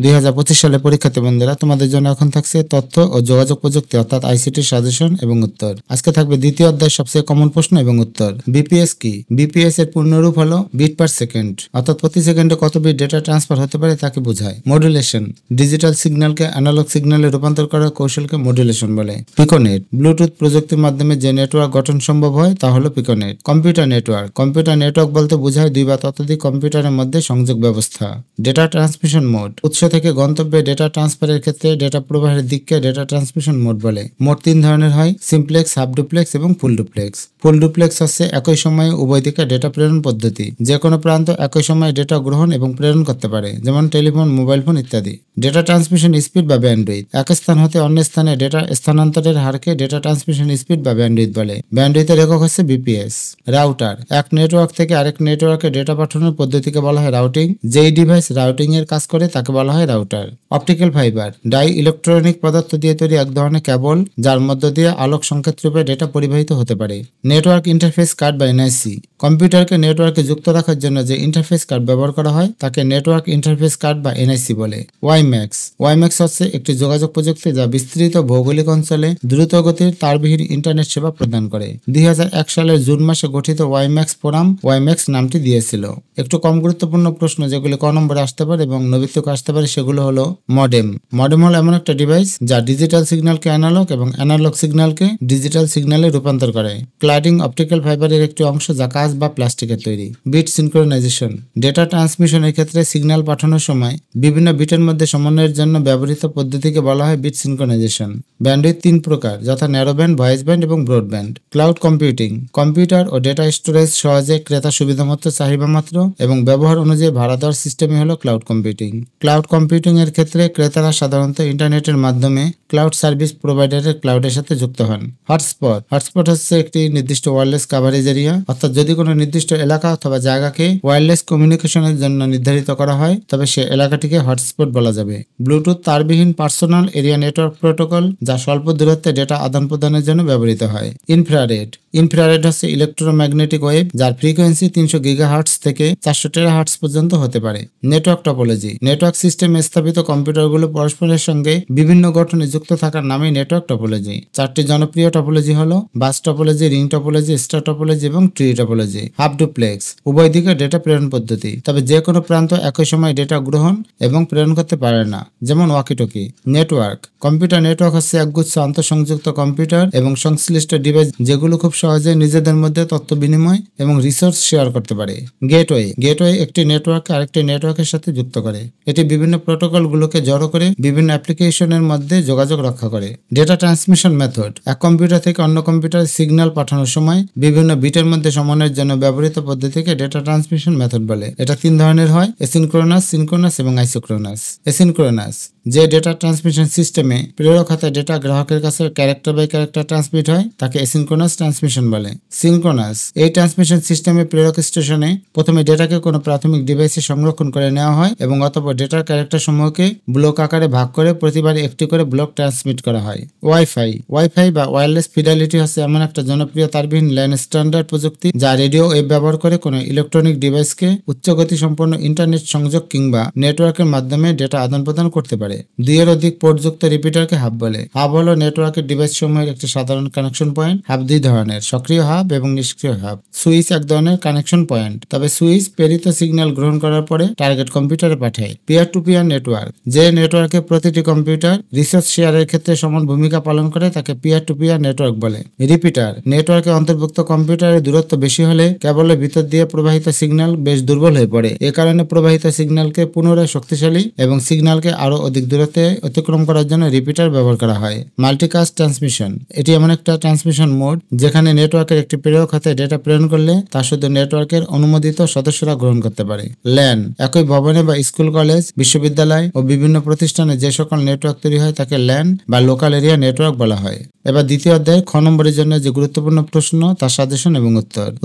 2025 সালে পরীক্ষার্থী বন্ধুরা, তোমাদের জন্য এখন থাকছে তথ্য ও যোগাযোগ প্রযুক্তি অর্থাৎ আইসিটি সাজেশন এবং উত্তর। আজকে থাকবে দ্বিতীয় অধ্যায় সবচেয়ে কমন প্রশ্ন এবং উত্তর। বিপিএস কি? বিপিএস এর পূর্ণরূপ হলো বিট পার সেকেন্ড, অর্থাৎ প্রতি সেকেন্ডে কত বিট ডেটা ট্রান্সফার হতে পারে তাকে বোঝায়। মডুলেশন, ডিজিটাল সিগন্যালকে অ্যানালগ সিগন্যালে রূপান্তর করার কৌশলকে মডুলেশন বলে। পিকোনেট, ব্লুটুথ প্রযুক্তির মাধ্যমে যে নেটওয়ার্ক গঠন সম্ভব হয় তা হলো piconet. Computer network, computer network বলতে বোঝায় দুই বা ততোধিক কম্পিউটারের মধ্যে সংযোগ ব্যবস্থা। ডেটা ট্রান্সমিশন মোড, উৎস থেকে গন্তব্যে ডেটা ট্রান্সফারের ক্ষেত্রে ডেটা প্রবাহের দিককে ডেটা ট্রান্সমিশন মোড বলে। মোট তিন ধরনের হয়: সিমপ্লেক্স, হাফ ডুপ্লেক্স এবং ফুল ডুপ্লেক্স। ফুল ডুপ্লেক্স হচ্ছে একই সময়ে উভয় দিকে ডেটা প্রেরণ পদ্ধতি। যে কোনো প্রান্ত একই সময়ে ডেটা গ্রহণ এবং প্রেরণ করতে পারে, যেমন টেলিফোন, মোবাইল ফোন ইত্যাদি। ডেটা ট্রান্সমিশন স্পিড বা ব্যান্ডউইথ, এক স্থান হতে অন্য স্থানে ডেটা স্থানান্তরের হারকে ডেটা ট্রান্সমিশন স্পিড বা ব্যান্ডউইথ বলে। ব্যান্ডউইথের একক হচ্ছে বিপিএস। রাউটার, এক নেটওয়ার্ক থেকে আরেক নেটওয়ার্কে ডেটা পাঠানোর পদ্ধতিকে বলা হয় রাউটিং। যেই ডিভাইস রাউটিং এর কাজ করে তাকে বলা হয় router. Optical fibre, die electronic পদার্থ দিয়ে তৈরি এক ধরনের কেবল যার মধ্য দিয়ে আলোক সংকেত রূপে ডেটা পরিবাহিত হতে পারে। নেটওয়ার্ক ইন্টারফেস কার্ড বা এনআইসি, কম্পিউটারকে নেটওয়ার্কে যুক্ত রাখার জন্য যে ইন্টারফেস কার্ড ব্যবহার করা হয় তাকে নেটওয়ার্ক ইন্টারফেস কার্ড বা এনআইসি বলে। ওয়াইম্যাক্স, ওয়াইম্যাক্স হচ্ছে একটি যোগাযোগ প্রযুক্তি যা বিস্তৃত ভৌগোলিক অঞ্চলে দ্রুত গতির তারবিহীন ইন্টারনেট সেবা প্রদান করে। 2001 সালের জুন মাসে গঠিত ওয়াইম্যাক্স ফোরাম ওয়াইম্যাক্স নামটি দিয়েছিল। একটু কম গুরুত্বপূর্ণ প্রশ্ন যেগুলি ক নম্বরে আসতে পারে এবং নৈবিত্তিক আসতে পারে সেগুলো হলো মডেম। মডেম হলো এমন একটা ডিভাইস যা ডিজিটাল সিগন্যালকে অ্যানালগ এবং অ্যানালগ সিগন্যালকে ডিজিটাল সিগন্যালে রূপান্তর করে। ক্লাডিং অপটিক্যাল ফাইবারের একটি অংশ যা কাঁচ বা প্লাস্টিকের তৈরি। বিট সিনক্রোনাইজেশন, ডেটা ট্রান্সমিশনের ক্ষেত্রে সিগন্যাল পাঠানোর সময় বিভিন্ন বিটের মধ্যে সমন্বয়ের জন্য ব্যবহৃত পদ্ধতিকে বলা হয় বিট সিনক্রোনাইজেশন। ব্যান্ডউইথ তিন প্রকার, যথা ন্যারো ব্যান্ড, ভয়েস ব্যান্ড এবং ব্রডব্যান্ড। ক্লাউড কম্পিউটিং, কম্পিউটার ও ডেটা স্টোরেজ সহজে ক্রেতা সুবিধামতো চাহিদা মাত্র এবং ব্যবহার অনুযায়ী ভাড়া দেওয়ার সিস্টেমই হলো ক্লাউড কম্পিউটিং। ক্লাউড কম্পিউটিং এর ক্ষেত্রে ক্রেতারা সাধারণত ইন্টারনেটের মাধ্যমে ক্লাউড সার্ভিস প্রোভাইডারের ক্লাউডের সাথে যুক্ত হন। হটস্পট, হটস্পট হচ্ছে একটি নির্দিষ্ট ওয়্যারলেস কাভারেজ এরিয়া, অর্থাৎ যদি কোনো নির্দিষ্ট এলাকা অথবা জায়গাকে ওয়্যারলেস কমিউনিকেশনের জন্য নির্ধারিত করা হয় তবে সে এলাকাটিকে হটস্পট বলা যাবে। ব্লুটুথ তারবিহীন পার্সোনাল এরিয়া নেটওয়ার্ক প্রোটোকল যা স্বল্প দূরত্বে ডেটা আদান প্রদানের জন্য ব্যবহৃত হয়। ইনফ্রারেড, ইনফ্রারেড হচ্ছে ইলেকট্রোম্যাগনেটিক ওয়েভ যার ফ্রিকোয়েন্সি 300 গিগাহার্টজ থেকে 400 টেরাহার্টজ পর্যন্ত হতে পারে। নেটওয়ার্ক টপোলজি, নেটওয়ার্ক সিস্টেমে স্থাপিত কম্পিউটারগুলো পরস্পরের সঙ্গে বিভিন্ন গঠনে যুক্ত থাকার নামই নেটওয়ার্ক টপোলজি। চারটি জনপ্রিয় টপোলজি হলো bus topology, ring topology, star topology এবং ট্রি টপোলজি। হাফ ডুপ্লেক্স, উভয় দিকে ডেটা প্রেরণ পদ্ধতি, তবে যে কোনো প্রান্ত একই সময় ডেটা গ্রহণ এবং প্রেরণ করতে পারে না, যেমন ওয়াকিটকি। নেটওয়ার্ক, কম্পিউটার নেটওয়ার্ক হচ্ছে একগুচ্ছ আন্তঃসংযুক্ত কম্পিউটার এবং সংশ্লিষ্ট ডিভাইস যেগুলো খুব সহজে নিজেদের মধ্যে তথ্য বিনিময় এবং রিসোর্স শেয়ার করতে পারে। গেটওয়ে, গেটওয়ে একটি নেটওয়ার্ককে আরেকটি নেটওয়ার্কের সাথে যুক্ত করে। এটি বিভিন্ন প্রোটোকলগুলোকে জড়ো করে বিভিন্ন অ্যাপ্লিকেশনের মধ্যে যোগাযোগ রক্ষা করে। ডেটা ট্রান্সমিশন মেথড, এক কম্পিউটার থেকে অন্য কম্পিউটারে সিগন্যাল পাঠানোর সময় বিভিন্ন বিটের মধ্যে সমন্বয়ের জন্য ব্যবহৃত পদ্ধতিকে ডেটা ট্রান্সমিশন মেথড বলে। এটা তিন ধরনের হয়: এসিনক্রোনাস, সিনক্রোনাস এবং আইসোক্রোনাস। এসিনক্রোনাস, যে ডেটা ট্রান্সমিশন সিস্টেমে প্রেরক হাতে ডেটা গ্রাহকের কাছে ক্যারেক্টার বাই ক্যারেক্টার ট্রান্সমিট হয় তাকে এসিনক্রোনাস ট্রান্সমিশন বলে। সিনক্রোনাস, এই ট্রান্সমিশন সিস্টেমে প্রেরক স্টেশনে প্রথমে ডেটাকে কোনো প্রাথমিক ডিভাইসে সংরক্ষণ করে নেওয়া হয় এবং অতঃপর ডেটার ক্যারেক্টার সমূহকে ব্লক আকারে ভাগ করে প্রতিবারে একটি করে ব্লক ট্রান্সমিট করা হয়। ওয়াইফাই, ওয়াইফাই বা ওয়্যারলেস ফিডেলিটি হচ্ছে এমন একটা জনপ্রিয় তারবিহীন ল্যান স্ট্যান্ডার্ড প্রযুক্তি যা রেডিও ওয়েভ ব্যবহার করে কোনো ইলেকট্রনিক ডিভাইসকে উচ্চ গতি সম্পন্ন ইন্টারনেট সংযোগ কিংবা নেটওয়ার্কের মাধ্যমে ডেটা আদান প্রদান করতে পারে। দুইয়ের অধিক পোর্টযুক্ত রিপিটারকে হাব বলে। হাব হলো নেটওয়ার্কের ডিভাইস সমূহের একটি সাধারণ কানেকশন পয়েন্ট। হাব দুই ধরনের, সক্রিয় হাব এবং নিষ্ক্রিয় হাব। সুইচ এক ধরনের কানেকশন পয়েন্ট, তবে সুইচ প্রেরিত সিগন্যাল গ্রহণ করার পরে টার্গেট কম্পিউটারে পাঠায়। পিয়ার টু পিয়ার নেটওয়ার্ক, যে নেটওয়ার্কে প্রতিটি কম্পিউটার রিসোর্স শেয়ারের ক্ষেত্রে সমান ভূমিকা পালন করে তাকে পিয়ার টু পিয়ার নেটওয়ার্ক বলে। রিপিটার, নেটওয়ার্কে অন্তর্ভুক্ত কম্পিউটারের দূরত্ব বেশি হলে কেবলের ভিতর দিয়ে প্রবাহিত সিগন্যাল বেশ দুর্বল হয়ে পড়ে। এ কারণে প্রবাহিত সিগন্যালকে পুনরায় শক্তিশালী এবং সিগন্যালকে আরো অধিক দূরত্বে অতিক্রম করার জন্য রিপিটার ব্যবহার করা হয়। মাল্টিকাস্ট ট্রান্সমিশন, এটি এমন একটা ট্রান্সমিশন মোড যেখানে নেটওয়ার্কের একটি প্রেরক হাতে ডেটা প্রেরণ করলে তা শুধু নেটওয়ার্কের অনুমোদিত সদস্যরা গ্রহণ করতে পারে। ল্যান, একই ভবনে বা স্কুল, কলেজ, বিশ্ববিদ্যালয় ও বিভিন্ন প্রতিষ্ঠানে যে সকল নেটওয়ার্ক তৈরি হয় তাকে ল্যান বা লোকাল এরিয়া নেটওয়ার্ক বলা হয়। এবার দ্বিতীয় অধ্যায়ের খ নম্বরের জন্য যে গুরুত্বপূর্ণ প্রশ্ন তার সাজেশন এবং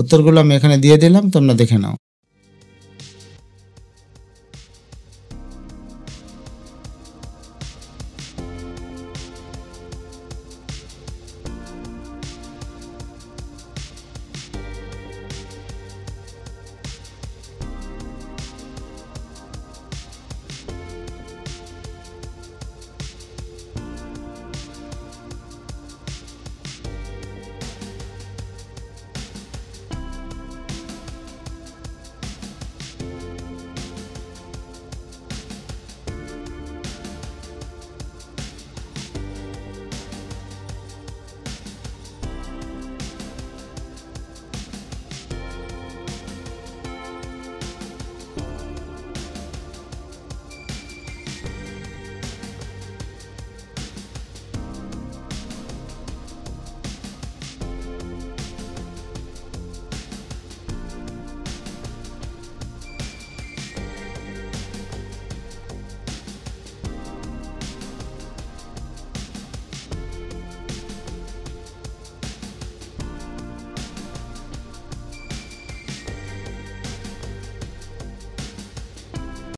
উত্তরগুলো আমি এখানে দিয়ে দিলাম, তোমরা দেখে নাও।